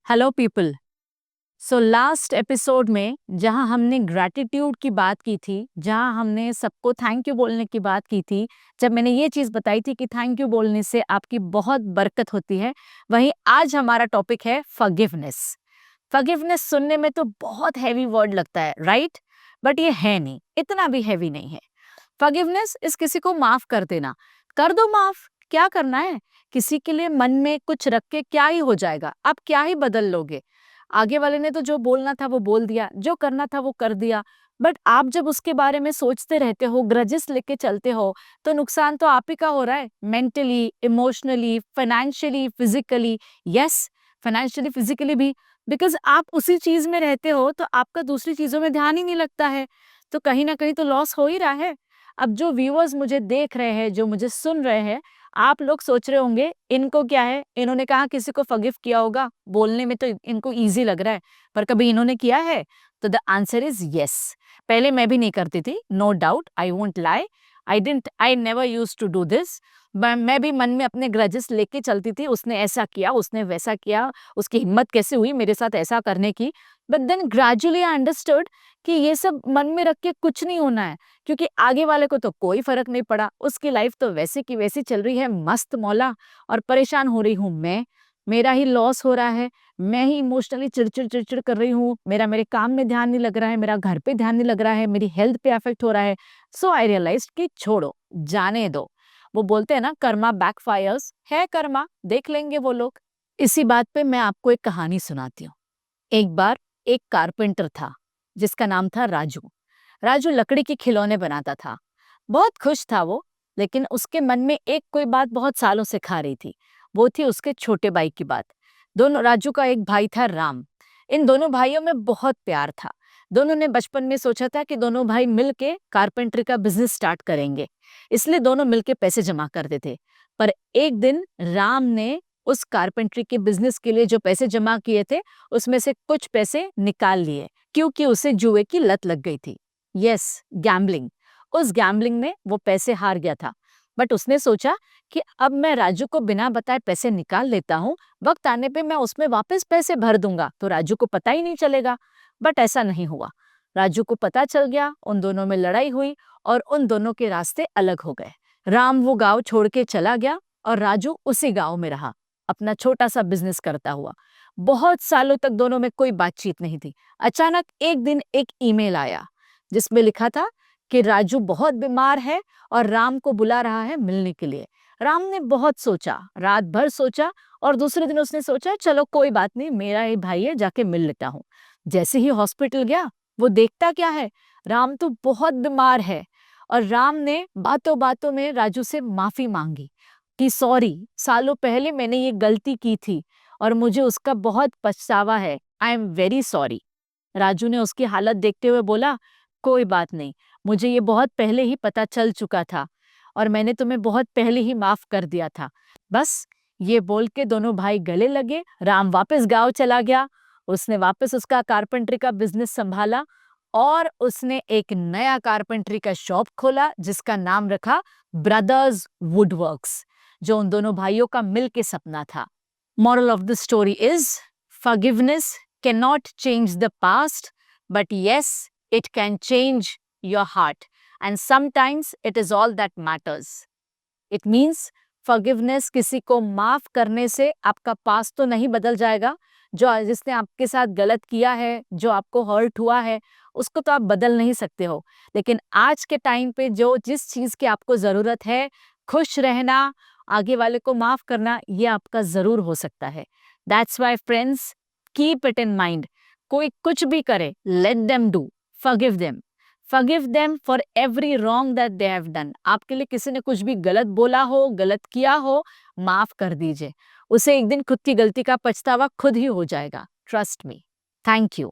Hello people. So last episode में जहां हमने ग्रैटिट्यूड की बात की थी, जहां हमने सबको थैंक यू बोलने की बात की थी, जब मैंने ये चीज बताई थी कि थैंक यू बोलने से आपकी बहुत बरकत होती है, वहीं आज हमारा टॉपिक है फॉरगिवनेस। फॉरगिवनेस सुनने में तो बहुत हैवी वर्ड लगता है, राइट? बट ये है नहीं, इतना भी हैवी नहीं है। फॉरगिवनेस इस किसी को माफ कर देना। कर दो माफ, क्या करना है? किसी के लिए मन में कुछ रख के क्या ही हो जाएगा? आप क्या ही बदल लोगे? आगे वाले ने तो जो बोलना था वो बोल दिया, जो करना था वो कर दिया। बट आप जब उसके बारे में सोचते रहते हो, ग्रजेस लेके चलते हो, तो नुकसान तो आप ही का हो रहा है, mentally, emotionally, financially, physically. Yes, financially, physically भी। बिकॉज आप उसी चीज में रहते हो तो आपका दूसरी चीजों में ध्यान ही नहीं लगता है, तो कहीं ना कहीं तो लॉस हो ही रहा है। अब जो व्यूअर्स मुझे देख रहे हैं, जो मुझे सुन रहे हैं, आप लोग सोच रहे होंगे इनको क्या है, इन्होंने कहा किसी को फॉरगिव किया होगा, बोलने में तो इनको इजी लग रहा है, पर कभी इन्होंने किया है? तो द आंसर इज यस। पहले मैं भी नहीं करती थी, no doubt, I won't lie. I never use to do this. मैं भी मन में अपने ग्रजेस लेके चलती थी, उसने ऐसा किया, उसने वैसा किया, उसकी हिम्मत कैसे हुई मेरे साथ ऐसा करने की। But then gradually I understood कि ये सब मन में रख के कुछ नहीं होना है, क्योंकि आगे वाले को तो कोई फर्क नहीं पड़ा, उसकी लाइफ तो वैसे की वैसी चल रही है, मस्त मौला। और परेशान हो रही हूँ मैं, मेरा ही लॉस हो रहा है, मैं ही इमोशनली चिड़चिड़ चिड़चिड़ कर रही हूँ, मेरा मेरे काम में ध्यान नहीं लग रहा है, मेरा घर पे ध्यान नहीं लग रहा है, मेरी हेल्थ पे अफेक्ट हो रहा है। सो आई रियलाइज कि छोड़ो, जाने दो। वो बोलते हैं ना, कर्मा बैकफायर्स, है कर्मा, देख लेंगे वो लोग। इसी बात पे मैं आपको एक कहानी सुनाती हूँ। एक बार एक कारपेंटर था जिसका नाम था राजू। राजू लकड़ी के खिलौने बनाता था, बहुत खुश था वो। लेकिन उसके मन में एक कोई बात बहुत सालों से खा रही थी, वो थी उसके छोटे भाई की बात। दोनों, राजू का एक भाई था राम। इन दोनों भाइयों में बहुत प्यार था। दोनों ने बचपन में सोचा था कि दोनों भाई मिलके कारपेंटरी का बिजनेस स्टार्ट करेंगे, इसलिए दोनों मिलके पैसे जमा करते थे। पर एक दिन राम ने उस कारपेंटरी के बिजनेस के लिए जो पैसे जमा किए थे, उसमें से कुछ पैसे निकाल लिए, क्योंकि उसे जुए की लत लग गई थी। Yes, gambling. उस गैम्बलिंग में वो पैसे हार गया था। बट उसने सोचा कि अब मैं राजू को बिना बताए पैसे निकाल लेता हूँ, वक्त आने पे मैं उसमें वापस पैसे भर दूंगा तो राजू को पता ही नहीं चलेगा। बट ऐसा नहीं हुआ। राजू को पता चल गया, उन दोनों में लड़ाई हुई और उन दोनों के रास्ते अलग हो गए। राम वो गांव छोड़ के चला गया और राजू उसी गांव में रहा, अपना छोटा सा बिजनेस करता हुआ। बहुत सालों तक दोनों में कोई बातचीत नहीं थी। अचानक एक दिन एक ईमेल आया जिसमें लिखा था कि राजू बहुत बीमार है और राम को बुला रहा है मिलने के लिए। राम ने बहुत सोचा, रात भर सोचा, और दूसरे दिन उसने सोचा चलो कोई बात नहीं, मेरा ही भाई है, जाके मिल लेता हूँ। जैसे ही हॉस्पिटल गया, वो देखता क्या है, राम तो बहुत बीमार है। और राम ने बातों बातों में राजू से माफी मांगी कि सॉरी, सालों पहले मैंने ये गलती की थी और मुझे उसका बहुत पछतावा है, I am very sorry. Raju ने उसकी हालत देखते हुए बोला, कोई बात नहीं, मुझे ये बहुत पहले ही पता चल चुका था और मैंने तुम्हें बहुत पहले ही माफ कर दिया था। बस ये बोल के दोनों भाई गले लगे। राम वापस गांव चला गया, उसने वापस उसका कारपेंटरी का बिजनेस संभाला और उसने एक नया कारपेंटरी का शॉप खोला जिसका नाम रखा ब्रदर्स वुडवर्क्स, जो उन दोनों भाइयों का मिल के सपना था। Moral of the story is, forgiveness cannot change the past, but yes, it can change your heart. And sometimes it is all that matters. It means forgiveness, किसी को माफ करने से आपका पास्ट तो नहीं बदल जाएगा। जो जिसने आपके साथ गलत किया है, जो आपको हर्ट हुआ है, उसको तो आप बदल नहीं सकते हो। लेकिन आज के टाइम पे जो जिस चीज की आपको जरूरत है, खुश रहना, आगे वाले को माफ करना, ये आपका जरूर हो सकता है। That's why friends, keep it in mind. कोई कुछ भी करे, let them do, forgive them. Forgive them for every wrong that they have done. आपके लिए किसी ने कुछ भी गलत बोला हो, गलत किया हो, माफ कर दीजिए। उसे एक दिन खुद की गलती का पछतावा खुद ही हो जाएगा। Trust me. Thank you.